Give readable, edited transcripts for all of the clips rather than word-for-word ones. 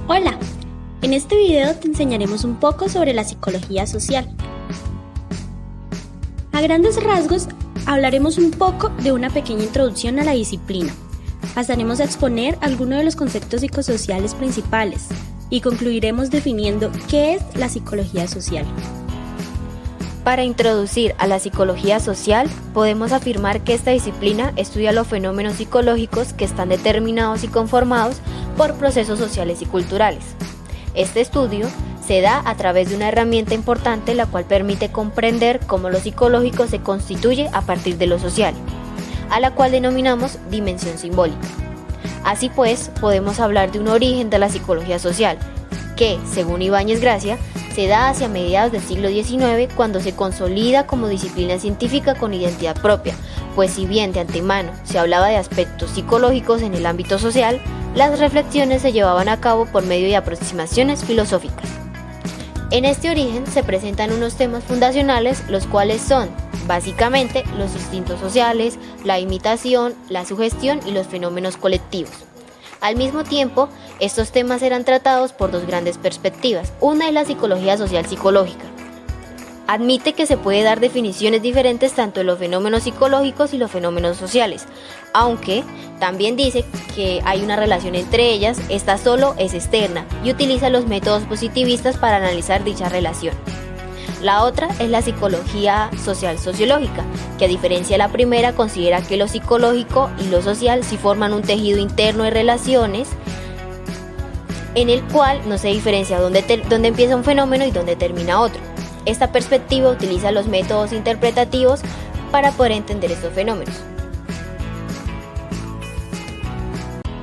Hola, en este video te enseñaremos un poco sobre la psicología social. A grandes rasgos, hablaremos un poco de una pequeña introducción a la disciplina. Pasaremos a exponer algunos de los conceptos psicosociales principales y concluiremos definiendo qué es la psicología social. Para introducir a la psicología social, podemos afirmar que esta disciplina estudia los fenómenos psicológicos que están determinados y conformados por procesos sociales y culturales. Este estudio se da a través de una herramienta importante la cual permite comprender cómo lo psicológico se constituye a partir de lo social, a la cual denominamos dimensión simbólica. Así pues, podemos hablar de un origen de la psicología social, que, según Ibáñez Gracia, se da hacia mediados del siglo XIX cuando se consolida como disciplina científica con identidad propia, pues si bien de antemano se hablaba de aspectos psicológicos en el ámbito social, las reflexiones se llevaban a cabo por medio de aproximaciones filosóficas. En este origen se presentan unos temas fundacionales, los cuales son, básicamente, los instintos sociales, la imitación, la sugestión y los fenómenos colectivos. Al mismo tiempo, estos temas eran tratados por dos grandes perspectivas. Una es la psicología social psicológica. Admite que se puede dar definiciones diferentes tanto de los fenómenos psicológicos y los fenómenos sociales, aunque también dice que hay una relación entre ellas, esta solo es externa y utiliza los métodos positivistas para analizar dicha relación. La otra es la psicología social sociológica, que a diferencia de la primera considera que lo psicológico y lo social sí forman un tejido interno de relaciones en el cual no se diferencia dónde empieza un fenómeno y dónde termina otro. Esta perspectiva utiliza los métodos interpretativos para poder entender estos fenómenos.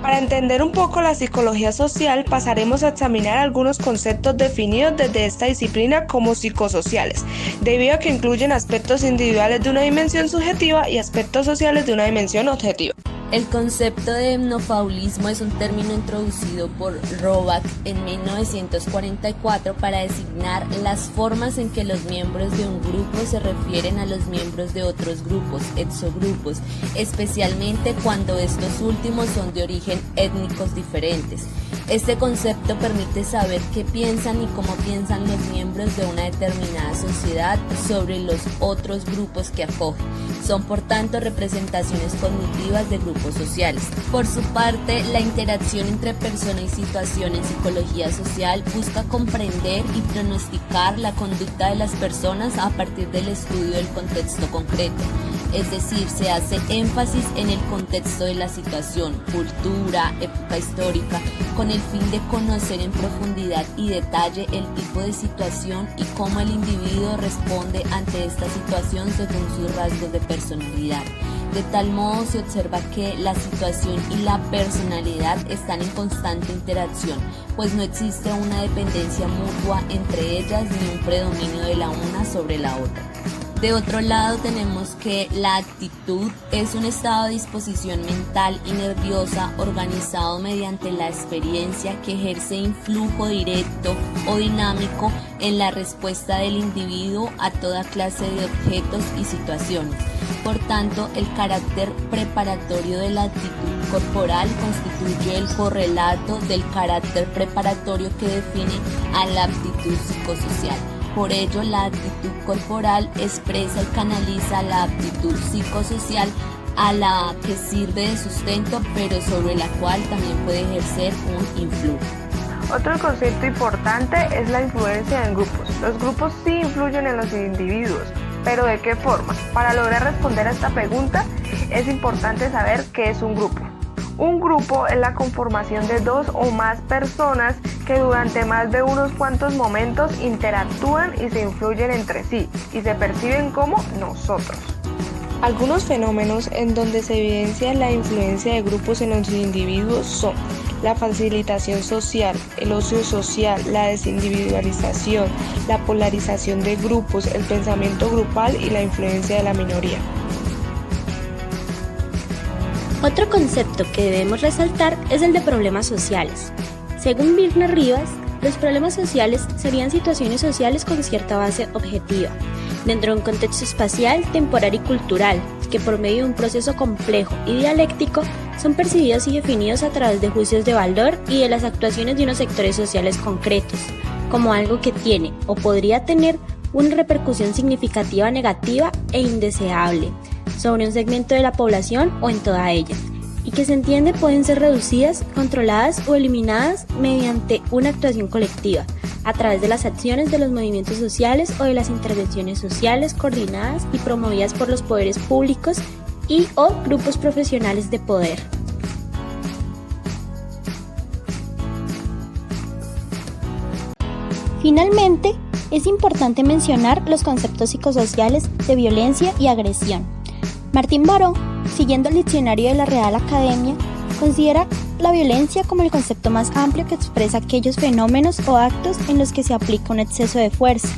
Para entender un poco la psicología social, pasaremos a examinar algunos conceptos definidos desde esta disciplina como psicosociales, debido a que incluyen aspectos individuales de una dimensión subjetiva y aspectos sociales de una dimensión objetiva. El concepto de etnofaulismo es un término introducido por Roback en 1944 para designar las formas en que los miembros de un grupo se refieren a los miembros de otros grupos, exogrupos, especialmente cuando estos últimos son de origen étnicos diferentes. Este concepto permite saber qué piensan y cómo piensan los miembros de una determinada sociedad sobre los otros grupos que acoge. Son por tanto representaciones cognitivas de grupos sociales. Por su parte, la interacción entre persona y situación en psicología social busca comprender y pronosticar la conducta de las personas a partir del estudio del contexto concreto. Es decir, se hace énfasis en el contexto de la situación, cultura, época histórica, con el fin de conocer en profundidad y detalle el tipo de situación y cómo el individuo responde ante esta situación según sus rasgos de personalidad. De tal modo se observa que la situación y la personalidad están en constante interacción, pues no existe una dependencia mutua entre ellas ni un predominio de la una sobre la otra. De otro lado tenemos que la actitud es un estado de disposición mental y nerviosa organizado mediante la experiencia que ejerce influjo directo o dinámico en la respuesta del individuo a toda clase de objetos y situaciones. Por tanto, el carácter preparatorio de la actitud corporal constituye el correlato del carácter preparatorio que define a la actitud psicosocial. Por ello, la actitud corporal expresa y canaliza la actitud psicosocial a la que sirve de sustento, pero sobre la cual también puede ejercer un influjo. Otro concepto importante es la influencia en grupos. Los grupos sí influyen en los individuos, pero ¿de qué forma? Para lograr responder a esta pregunta, es importante saber qué es un grupo. Un grupo es la conformación de dos o más personas que durante más de unos cuantos momentos interactúan y se influyen entre sí y se perciben como nosotros. Algunos fenómenos en donde se evidencia la influencia de grupos en los individuos son la facilitación social, el ocio social, la desindividualización, la polarización de grupos, el pensamiento grupal y la influencia de la minoría. Otro concepto que debemos resaltar es el de problemas sociales. Según Birna Rivas, los problemas sociales serían situaciones sociales con cierta base objetiva, dentro de un contexto espacial, temporal y cultural, que por medio de un proceso complejo y dialéctico son percibidos y definidos a través de juicios de valor y de las actuaciones de unos sectores sociales concretos, como algo que tiene o podría tener una repercusión significativa negativa e indeseable sobre un segmento de la población o en toda ella, y que se entiende pueden ser reducidas, controladas o eliminadas mediante una actuación colectiva, a través de las acciones de los movimientos sociales o de las intervenciones sociales coordinadas y promovidas por los poderes públicos y o grupos profesionales de poder. Finalmente, es importante mencionar los conceptos psicosociales de violencia y agresión. Martín Baró, siguiendo el diccionario de la Real Academia, considera la violencia como el concepto más amplio que expresa aquellos fenómenos o actos en los que se aplica un exceso de fuerza,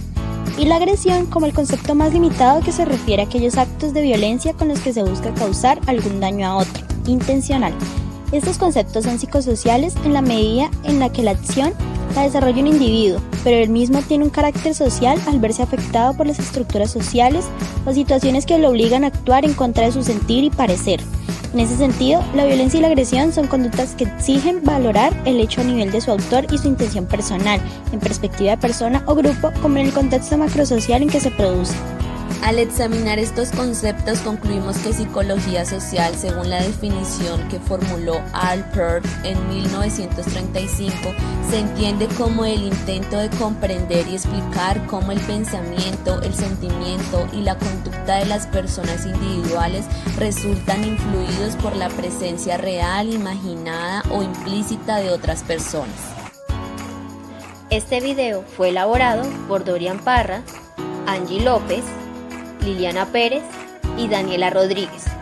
y la agresión como el concepto más limitado que se refiere a aquellos actos de violencia con los que se busca causar algún daño a otro, intencional. Estos conceptos son psicosociales en la medida en la que la acción la desarrolla un individuo, pero él mismo tiene un carácter social al verse afectado por las estructuras sociales o situaciones que lo obligan a actuar en contra de su sentir y parecer. En ese sentido, la violencia y la agresión son conductas que exigen valorar el hecho a nivel de su autor y su intención personal, en perspectiva de persona o grupo, como en el contexto macrosocial en que se produce. Al examinar estos conceptos concluimos que psicología social, según la definición que formuló Alpert en 1935, se entiende como el intento de comprender y explicar cómo el pensamiento, el sentimiento y la conducta de las personas individuales resultan influidos por la presencia real, imaginada o implícita de otras personas. Este video fue elaborado por Dorian Parra, Angie López, Liliana Pérez y Daniela Rodríguez.